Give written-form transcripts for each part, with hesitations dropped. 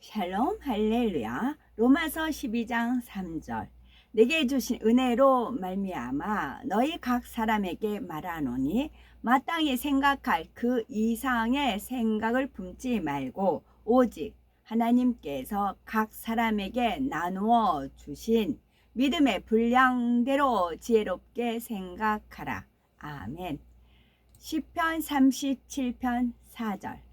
샬롬 할렐루야. 로마서 12장 3절. 내게 주신 은혜로 말미암아 너희 각 사람에게 말하노니 마땅히 생각할 그 이상의 생각을 품지 말고 오직 하나님께서 각 사람에게 나누어 주신 믿음의 분량대로 지혜롭게 생각하라. 아멘. 시편 37편 4절.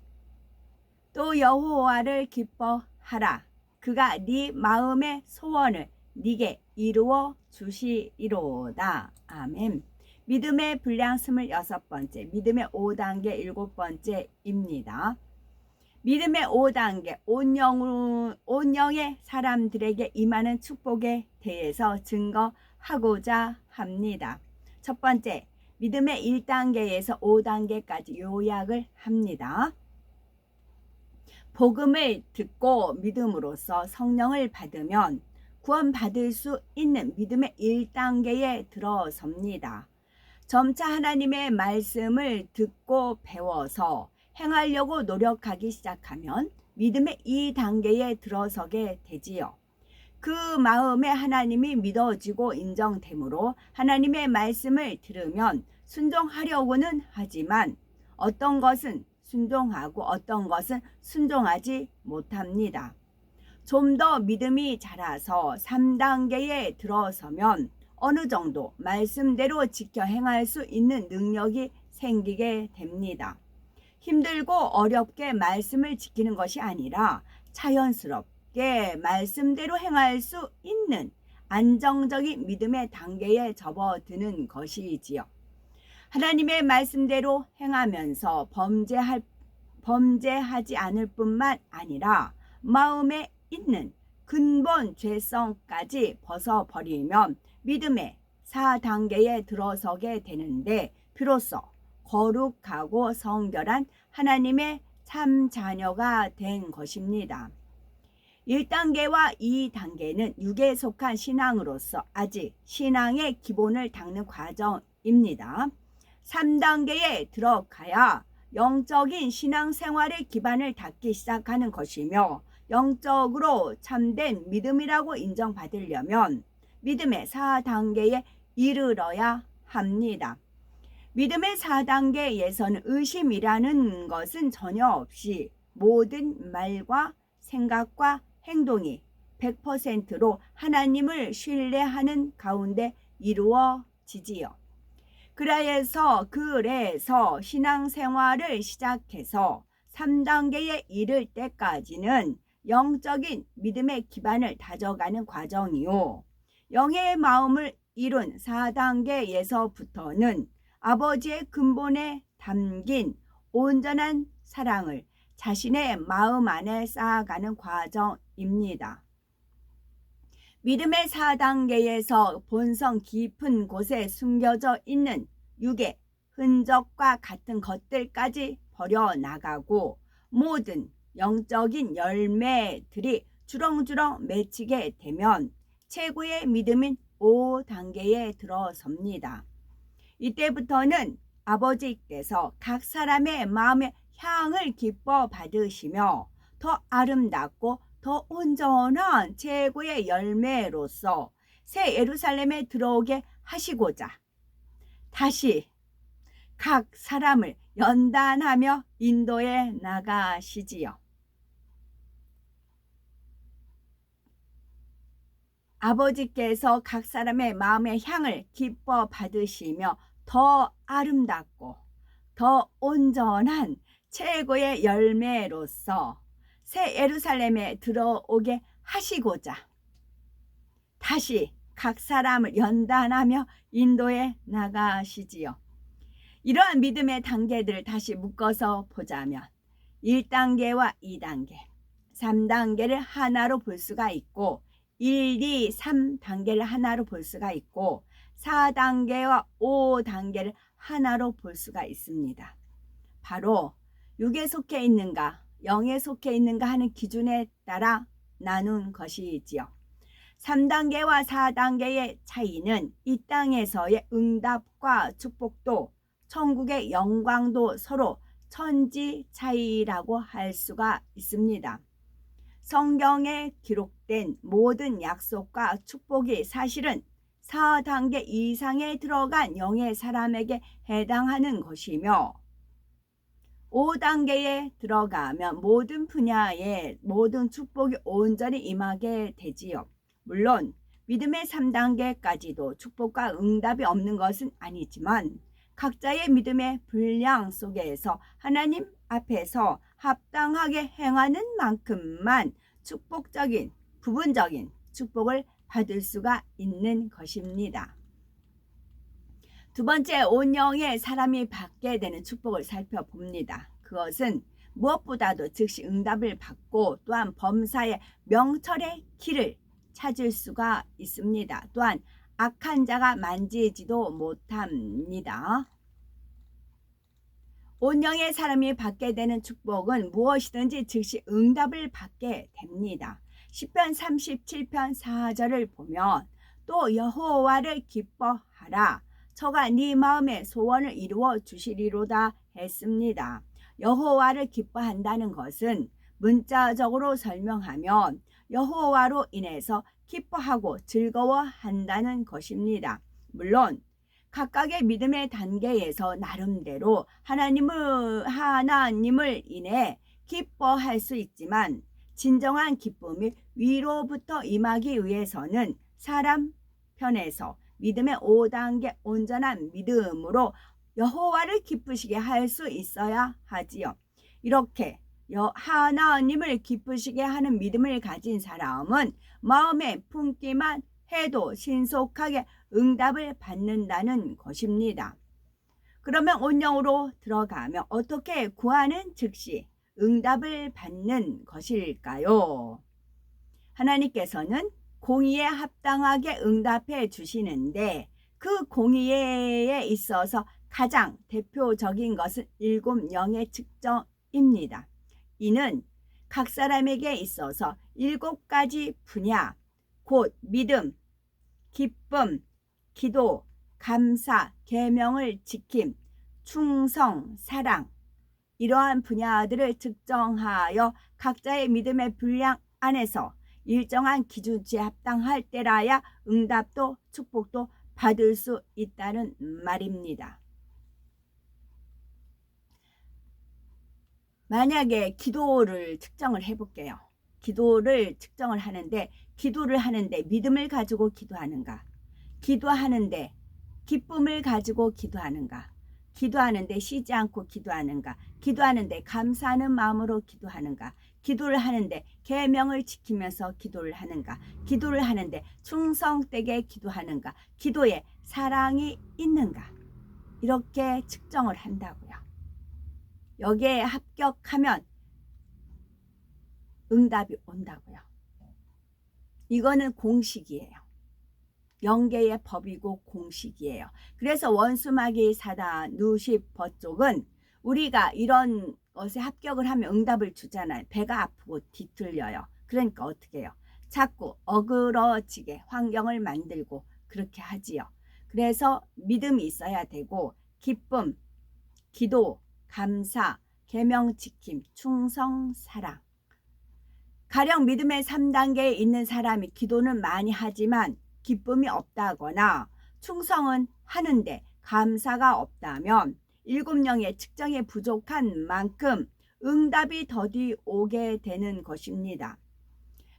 또 여호와를 기뻐하라. 그가 네 마음의 소원을 네게 이루어 주시리로다. 아멘. 믿음의 분량 26번째, 믿음의 5단계 7번째입니다. 믿음의 5단계, 온 영의 사람들에게 임하는 축복에 대해서 증거하고자 합니다. 첫 번째, 믿음의 1단계에서 5단계까지 요약을 합니다. 복음을 듣고 믿음으로써 성령을 받으면 구원받을 수 있는 믿음의 1단계에 들어섭니다. 점차 하나님의 말씀을 듣고 배워서 행하려고 노력하기 시작하면 믿음의 2단계에 들어서게 되지요. 그 마음에 하나님이 믿어지고 인정되므로 하나님의 말씀을 들으면 순종하려고는 하지만 어떤 것은 순종하고 어떤 것은 순종하지 못합니다. 좀 더 믿음이 자라서 3단계에 들어서면 어느 정도 말씀대로 지켜 행할 수 있는 능력이 생기게 됩니다. 힘들고 어렵게 말씀을 지키는 것이 아니라 자연스럽게 말씀대로 행할 수 있는 안정적인 믿음의 단계에 접어드는 것이지요. 하나님의 말씀대로 행하면서 범죄하지 않을 뿐만 아니라 마음에 있는 근본 죄성까지 벗어버리면 믿음의 4단계에 들어서게 되는데 비로소 거룩하고 성결한 하나님의 참 자녀가 된 것입니다. 1단계와 2단계는 육에 속한 신앙으로서 아직 신앙의 기본을 닦는 과정입니다. 3단계에 들어가야 영적인 신앙생활의 기반을 닦기 시작하는 것이며 영적으로 참된 믿음이라고 인정받으려면 믿음의 4단계에 이르러야 합니다. 믿음의 4단계에서는 의심이라는 것은 전혀 없이 모든 말과 생각과 행동이 100%로 하나님을 신뢰하는 가운데 이루어지지요. 그래서 신앙생활을 시작해서 3단계에 이를 때까지는 영적인 믿음의 기반을 다져가는 과정이요. 영의 마음을 이룬 4단계에서부터는 아버지의 근본에 담긴 온전한 사랑을 자신의 마음 안에 쌓아가는 과정입니다. 믿음의 4단계에서 본성 깊은 곳에 숨겨져 있는 육의 흔적과 같은 것들까지 버려나가고 모든 영적인 열매들이 주렁주렁 맺히게 되면 최고의 믿음인 5단계에 들어섭니다. 이때부터는 아버지께서 각 사람의 마음의 향을 기뻐 받으시며 더 아름답고 더 온전한 최고의 열매로서 새 예루살렘에 들어오게 하시고자 다시 각 사람을 연단하며 인도해 나가시지요. 아버지께서 각 사람의 마음의 향을 기뻐 받으시며 더 아름답고 더 온전한 최고의 열매로서 새 예루살렘에 들어오게 하시고자 다시 각 사람을 연단하며 인도해 나가시지요. 이러한 믿음의 단계들을 다시 묶어서 보자면 1단계와 2단계, 3단계를 하나로 볼 수가 있고 1, 2, 3단계를 하나로 볼 수가 있고 4단계와 5단계를 하나로 볼 수가 있습니다. 바로 육에 속해 있는가 영에 속해 있는가 하는 기준에 따라 나눈 것이지요. 3단계와 4단계의 차이는 이 땅에서의 응답과 축복도 천국의 영광도 서로 천지 차이라고 할 수가 있습니다. 성경에 기록된 모든 약속과 축복이 사실은 4단계 이상에 들어간 영의 사람에게 해당하는 것이며 5단계에 들어가면 모든 분야의 모든 축복이 온전히 임하게 되지요. 물론 믿음의 3단계까지도 축복과 응답이 없는 것은 아니지만 각자의 믿음의 분량 속에서 하나님 앞에서 합당하게 행하는 만큼만 축복적인 부분적인 축복을 받을 수가 있는 것입니다. 두 번째, 온영의 사람이 받게 되는 축복을 살펴봅니다. 그것은 무엇보다도 즉시 응답을 받고 또한 범사의 명철의 길을 찾을 수가 있습니다. 또한 악한 자가 만지지도 못합니다. 온영의 사람이 받게 되는 축복은 무엇이든지 즉시 응답을 받게 됩니다. 시편 37편 4절을 보면 또 여호와를 기뻐하라. 저가 네 마음의 소원을 이루어 주시리로다 했습니다. 여호와를 기뻐한다는 것은 문자적으로 설명하면 여호와로 인해서 기뻐하고 즐거워한다는 것입니다. 물론 각각의 믿음의 단계에서 나름대로 하나님을 인해 기뻐할 수 있지만 진정한 기쁨이 위로부터 임하기 위해서는 사람 편에서 믿음의 5단계 온전한 믿음으로 여호와를 기쁘시게 할 수 있어야 하지요. 이렇게 하나님을 기쁘시게 하는 믿음을 가진 사람은 마음에 품기만 해도 신속하게 응답을 받는다는 것입니다. 그러면 온영으로 들어가면 어떻게 구하는 즉시 응답을 받는 것일까요? 하나님께서는 공의에 합당하게 응답해 주시는데 그 공의에 있어서 가장 대표적인 것은 7영의 측정입니다. 이는 각 사람에게 있어서 7가지 분야, 곧 믿음, 기쁨, 기도, 감사, 계명을 지킴, 충성, 사랑, 이러한 분야들을 측정하여 각자의 믿음의 분량 안에서 일정한 기준치에 합당할 때라야 응답도 축복도 받을 수 있다는 말입니다. 만약에 기도를 측정을 해볼게요. 기도를 측정을 하는데 기도를 하는데 믿음을 가지고 기도하는가? 기도하는데 기쁨을 가지고 기도하는가? 기도하는데 쉬지 않고 기도하는가? 기도하는데 감사하는 마음으로 기도하는가? 기도를 하는데 계명을 지키면서 기도를 하는가? 기도를 하는데 충성되게 기도하는가? 기도에 사랑이 있는가? 이렇게 측정을 한다고요. 여기에 합격하면 응답이 온다고요. 이거는 공식이에요. 영계의 법이고 공식이에요. 그래서 원수마귀 사단 누시퍼 쪽은 우리가 이런 것에 합격을 하면 응답을 주잖아요. 배가 아프고 뒤틀려요. 그러니까 어떻게 해요? 자꾸 어그러지게 환경을 만들고 그렇게 하지요. 그래서 믿음이 있어야 되고 기쁨, 기도, 감사, 계명 지킴, 충성, 사랑. 가령 믿음의 3단계에 있는 사람이 기도는 많이 하지만 기쁨이 없다거나 충성은 하는데 감사가 없다면 7영의 측정에 부족한 만큼 응답이 더디 오게 되는 것입니다.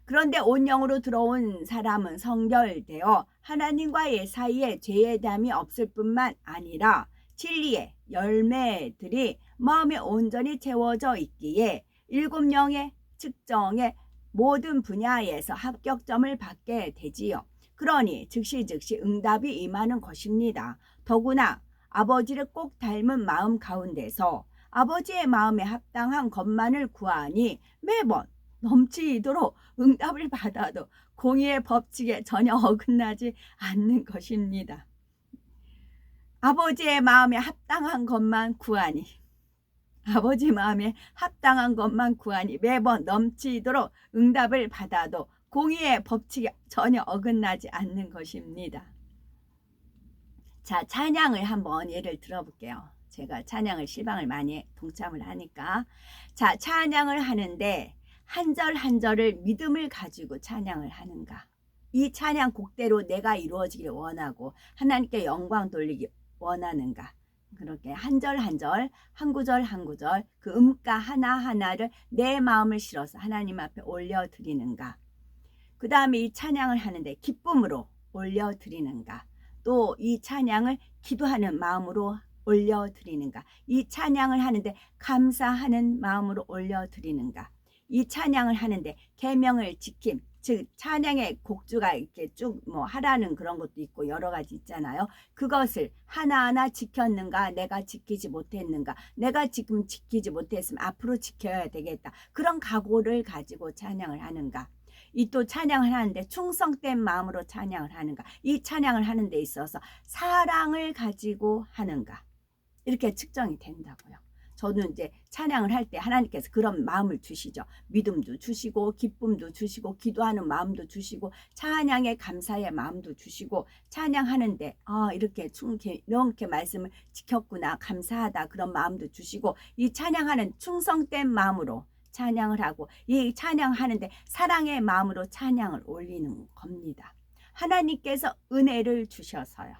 그런데 온영으로 들어온 사람은 성결되어 하나님과의 사이에 죄의 담이 없을 뿐만 아니라 진리의 열매들이 마음에 온전히 채워져 있기에 7영의 측정의 모든 분야에서 합격점을 받게 되지요. 그러니 즉시 응답이 임하는 것입니다. 더구나 아버지를 꼭 닮은 마음 가운데서 아버지의 마음에 합당한 것만을 구하니 매번 넘치도록 응답을 받아도 공의의 법칙에 전혀 어긋나지 않는 것입니다. 아버지의 마음에 합당한 것만 구하니 아버지 마음에 합당한 것만 구하니 매번 넘치도록 응답을 받아도 공의의 법칙에 전혀 어긋나지 않는 것입니다. 자, 찬양을 한번 예를 들어볼게요. 제가 찬양을 시방을 많이 동참을 하니까. 자, 찬양을 하는데 한 절 한 절을 믿음을 가지고 찬양을 하는가? 이 찬양 곡대로 내가 이루어지길 원하고 하나님께 영광 돌리기 원하는가? 그렇게 한 절 한 절, 한 구절 한 구절 그 음가 하나하나를 내 마음을 실어서 하나님 앞에 올려드리는가? 그 다음에 이 찬양을 하는데 기쁨으로 올려드리는가? 또 이 찬양을 기도하는 마음으로 올려드리는가? 이 찬양을 하는데 감사하는 마음으로 올려드리는가? 이 찬양을 하는데 계명을 지킴, 즉 찬양의 곡주가 이렇게 쭉 뭐 하라는 그런 것도 있고 여러 가지 있잖아요. 그것을 하나하나 지켰는가, 내가 지키지 못했는가, 내가 지금 지키지 못했으면 앞으로 지켜야 되겠다, 그런 각오를 가지고 찬양을 하는가? 이 또 찬양을 하는데 충성된 마음으로 찬양을 하는가? 이 찬양을 하는 데 있어서 사랑을 가지고 하는가? 이렇게 측정이 된다고요. 저는 이제 찬양을 할 때 하나님께서 그런 마음을 주시죠. 믿음도 주시고 기쁨도 주시고 기도하는 마음도 주시고 찬양의 감사의 마음도 주시고 찬양하는데 이렇게 말씀을 지켰구나, 감사하다, 그런 마음도 주시고 이 찬양하는 충성된 마음으로 찬양을 하고 이 찬양하는데 사랑의 마음으로 찬양을 올리는 겁니다. 하나님께서 은혜를 주셔서요.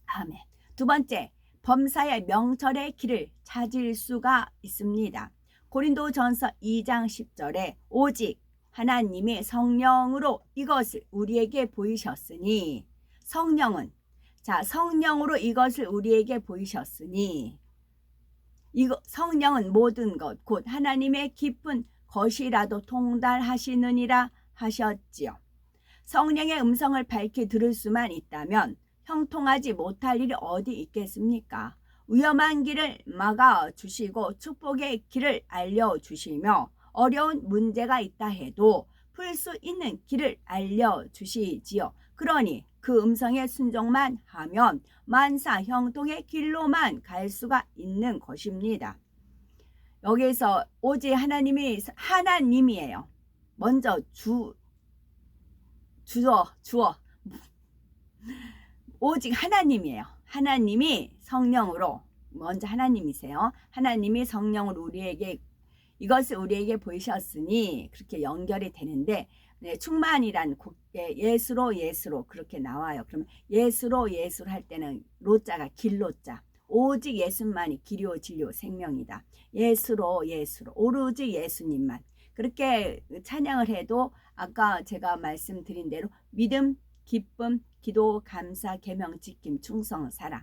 아멘. 두 번째, 범사의 명철의 길을 찾을 수가 있습니다. 고린도전서 2장 10절에 오직 하나님이 성령으로 이것을 우리에게 보이셨으니, 성령으로 이것을 우리에게 보이셨으니, 성령은 모든 것 곧 하나님의 깊은 것이라도 통달하시느니라 하셨지요. 성령의 음성을 밝히 들을 수만 있다면 형통하지 못할 일이 어디 있겠습니까? 위험한 길을 막아주시고 축복의 길을 알려주시며 어려운 문제가 있다 해도 풀 수 있는 길을 알려주시지요. 그러니 그 음성에 순종만 하면 만사 형통의 길로만 갈 수가 있는 것입니다. 여기서 오직 하나님이에요. 먼저 오직 하나님이에요. 하나님이 성령으로, 먼저 하나님이세요. 하나님이 성령으로 이것을 우리에게 보이셨으니 그렇게 연결이 되는데, 충만이란 예수로 그렇게 나와요. 그러면 예수로 할 때는 로자가 길로자, 오직 예수만이 길이요 진리요 생명이다. 예수로 오로지 예수님만, 그렇게 찬양을 해도 아까 제가 말씀드린 대로 믿음, 기쁨, 기도, 감사, 계명, 지킴, 충성, 사랑,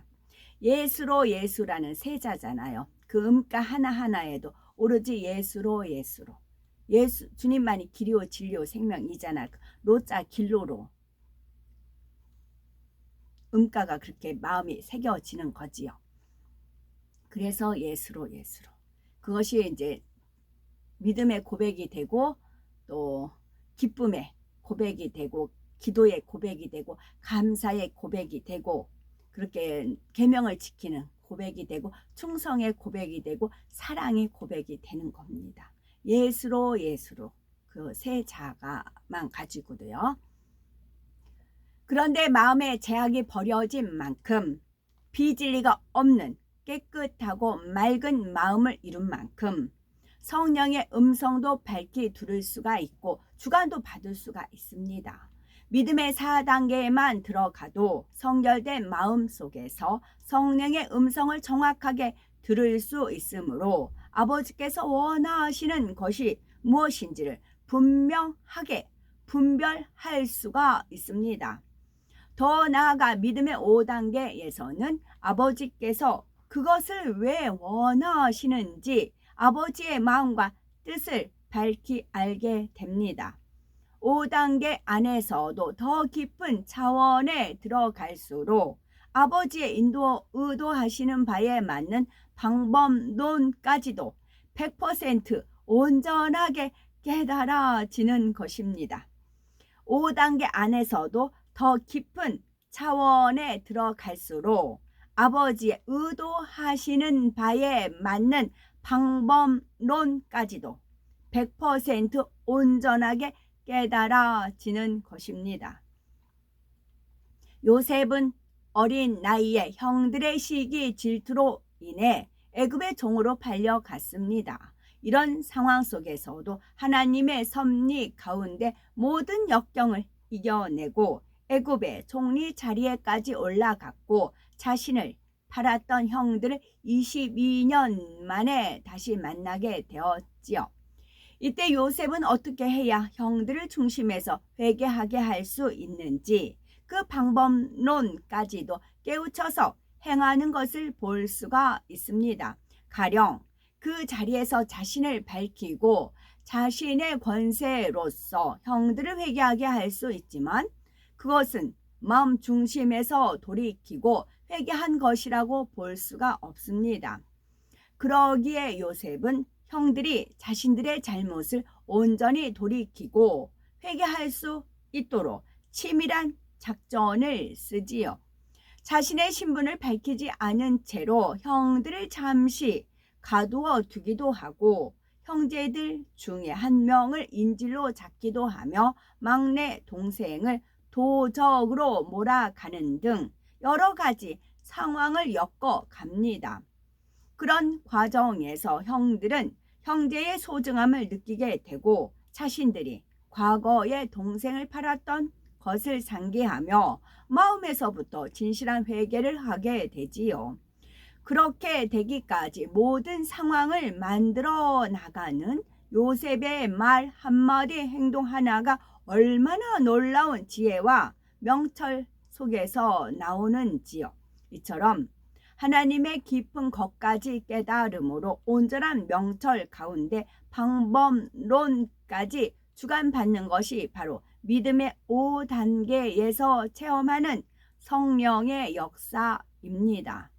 예수라는 세자잖아요. 그 음가 하나하나에도 오로지 예수로 주님만이 길이요 진리요 생명이잖아. 로자 길로로 음가가 그렇게 마음이 새겨지는 거지요. 그래서 예수로 그것이 이제 믿음의 고백이 되고 또 기쁨의 고백이 되고 기도의 고백이 되고 감사의 고백이 되고 그렇게 계명을 지키는 고백이 되고 충성의 고백이 되고 사랑의 고백이 되는 겁니다. 예수로 그 세 자가만 가지고도요. 그런데 마음에 제약이 버려진 만큼 비진리가 없는 깨끗하고 맑은 마음을 이룬 만큼 성령의 음성도 밝히 들을 수가 있고 주관도 받을 수가 있습니다. 믿음의 4단계에만 들어가도 성결된 마음 속에서 성령의 음성을 정확하게 들을 수 있으므로 아버지께서 원하시는 것이 무엇인지를 분명하게 분별할 수가 있습니다. 더 나아가 믿음의 5단계에서는 아버지께서 그것을 왜 원하시는지 아버지의 마음과 뜻을 밝히 알게 됩니다. 5단계 안에서도 더 깊은 차원에 들어갈수록 아버지의 의도하시는 바에 맞는 방법론까지도 100% 온전하게 깨달아지는 것입니다. 5단계 안에서도 더 깊은 차원에 들어갈수록 아버지의 의도하시는 바에 맞는 방법론까지도 100% 온전하게 깨달아지는 것입니다. 요셉은 어린 나이에 형들의 시기 질투로 인해 애굽의 종으로 팔려갔습니다. 이런 상황 속에서도 하나님의 섭리 가운데 모든 역경을 이겨내고 애굽의 총리 자리에까지 올라갔고 자신을 팔았던 형들을 22년 만에 다시 만나게 되었지요. 이때 요셉은 어떻게 해야 형들을 중심에서 회개하게 할 수 있는지 그 방법론까지도 깨우쳐서 행하는 것을 볼 수가 있습니다. 가령 그 자리에서 자신을 밝히고 자신의 권세로서 형들을 회개하게 할 수 있지만 그것은 마음 중심에서 돌이키고 회개한 것이라고 볼 수가 없습니다. 그러기에 요셉은 형들이 자신들의 잘못을 온전히 돌이키고 회개할 수 있도록 치밀한 작전을 쓰지요. 자신의 신분을 밝히지 않은 채로 형들을 잠시 가두어 두기도 하고 형제들 중에 한 명을 인질로 잡기도 하며 막내 동생을 도적으로 몰아가는 등 여러 가지 상황을 엮어갑니다. 그런 과정에서 형들은 형제의 소중함을 느끼게 되고 자신들이 과거에 동생을 팔았던 것을 상기하며 마음에서부터 진실한 회개를 하게 되지요. 그렇게 되기까지 모든 상황을 만들어 나가는 요셉의 말 한마디 행동 하나가 얼마나 놀라운 지혜와 명철 속에서 나오는지요. 이처럼 하나님의 깊은 것까지 깨달음으로 온전한 명철 가운데 방법론까지 주관받는 것이 바로 믿음의 5단계에서 체험하는 성령의 역사입니다.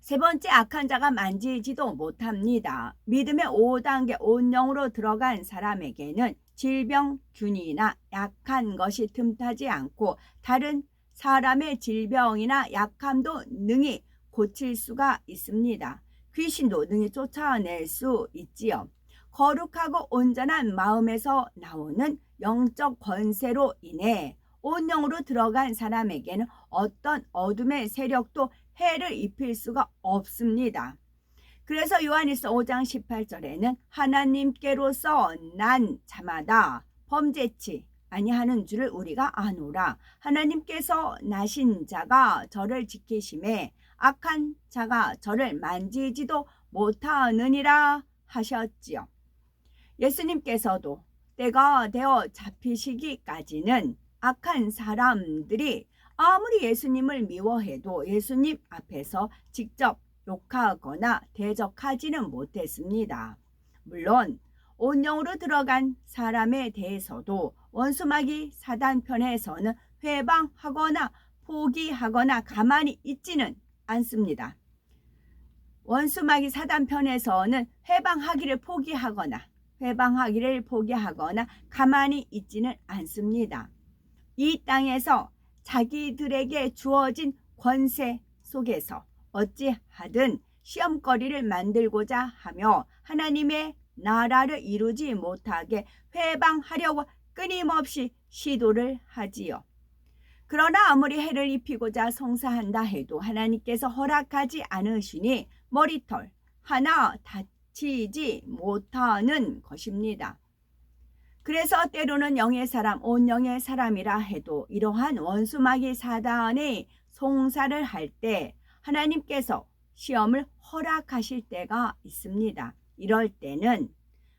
세 번째, 악한 자가 만지지도 못합니다. 믿음의 5단계 온영으로 들어간 사람에게는 질병균이나 약한 것이 틈타지 않고 다른 사람의 질병이나 약함도 능히 고칠 수가 있습니다. 귀신도 능히 쫓아낼 수 있지요. 거룩하고 온전한 마음에서 나오는 영적 권세로 인해 온영으로 들어간 사람에게는 어떤 어둠의 세력도 해를 입힐 수가 없습니다. 그래서 요한일서 5장 18절에는 하나님께로서 난 자마다 범죄치 아니하는 줄을 우리가 아노라. 하나님께서 나신 자가 저를 지키심에 악한 자가 저를 만지지도 못하느니라 하셨지요. 예수님께서도 때가 되어 잡히시기까지는 악한 사람들이 아무리 예수님을 미워해도 예수님 앞에서 직접 욕하거나 대적하지는 못했습니다. 물론 온영으로 들어간 사람에 대해서도 원수마귀 사단 편에서는 회방하거나 포기하거나 가만히 있지는 않습니다. 원수마귀 사단 편에서는 회방하기를 포기하거나 가만히 있지는 않습니다. 이 땅에서 자기들에게 주어진 권세 속에서 어찌하든 시험거리를 만들고자 하며 하나님의 나라를 이루지 못하게 회방하려고 끊임없이 시도를 하지요. 그러나 아무리 해를 입히고자 성사한다 해도 하나님께서 허락하지 않으시니 머리털 하나 다치지 못하는 것입니다. 그래서 때로는 영의 사람, 온영의 사람이라 해도 이러한 원수마귀 사단의 송사를 할 때 하나님께서 시험을 허락하실 때가 있습니다. 이럴 때는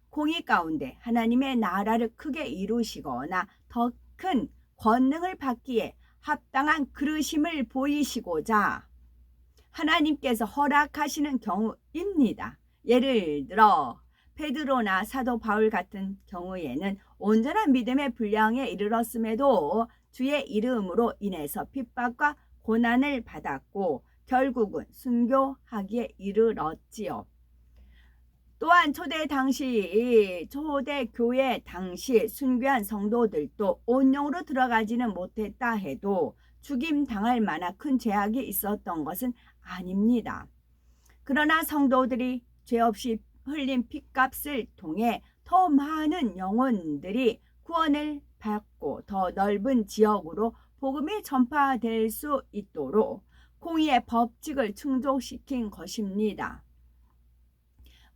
공의 가운데 하나님의 나라를 크게 이루시거나 더 큰 권능을 받기에 합당한 그르심을 보이시고자 하나님께서 허락하시는 경우입니다. 예를 들어 베드로나 사도 바울 같은 경우에는 온전한 믿음의 분량에 이르렀음에도 주의 이름으로 인해서 핍박과 고난을 받았고 결국은 순교하기에 이르렀지요. 또한 초대교회 당시 순교한 성도들도 온영으로 들어가지는 못했다 해도 죽임 당할 만한 큰 죄악이 있었던 것은 아닙니다. 그러나 성도들이 죄 없이 흘린 핏값을 통해 더 많은 영혼들이 구원을 받고 더 넓은 지역으로 복음이 전파될 수 있도록 공의의 법칙을 충족시킨 것입니다.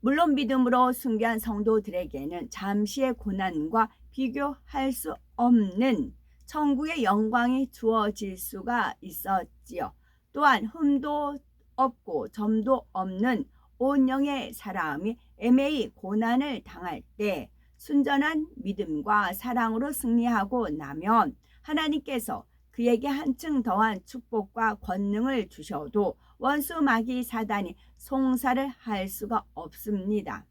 물론 믿음으로 순교한 성도들에게는 잠시의 고난과 비교할 수 없는 천국의 영광이 주어질 수가 있었지요. 또한 흠도 없고 점도 없는 온영의 사람이 애매히 고난을 당할 때 순전한 믿음과 사랑으로 승리하고 나면 하나님께서 그에게 한층 더한 축복과 권능을 주셔도 원수 마귀 사단이 송사를 할 수가 없습니다.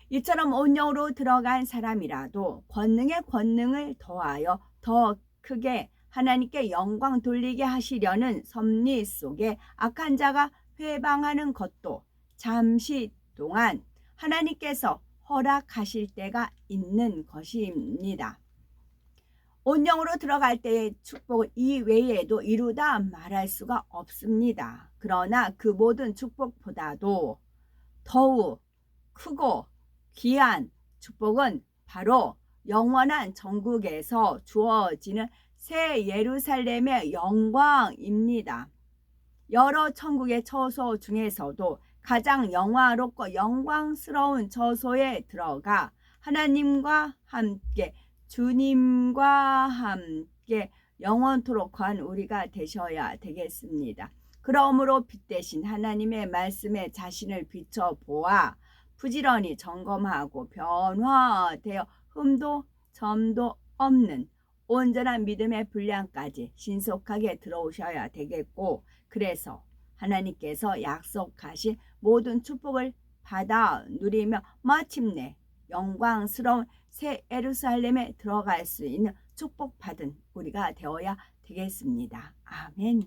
이처럼 온영으로 들어간 사람이라도 권능의 권능을 더하여 더 크게 하나님께 영광 돌리게 하시려는 섭리 속에 악한 자가 회방하는 것도 잠시 동안 하나님께서 허락하실 때가 있는 것입니다. 온영으로 들어갈 때의 축복은 이 외에도 이루다 말할 수가 없습니다. 그러나 그 모든 축복보다도 더욱 크고 귀한 축복은 바로 영원한 천국에서 주어지는 새 예루살렘의 영광입니다. 여러 천국의 처소 중에서도 가장 영화롭고 영광스러운 처소에 들어가 하나님과 함께 주님과 함께 영원토록 건 우리가 되셔야 되겠습니다. 그러므로 빛 대신 하나님의 말씀에 자신을 비춰보아 부지런히 점검하고 변화되어 흠도 점도 없는 온전한 믿음의 분량까지 신속하게 들어오셔야 되겠고, 그래서 하나님께서 약속하신 모든 축복을 받아 누리며 마침내 영광스러운 새 예루살렘에 들어갈 수 있는 축복받은 우리가 되어야 되겠습니다. 아멘.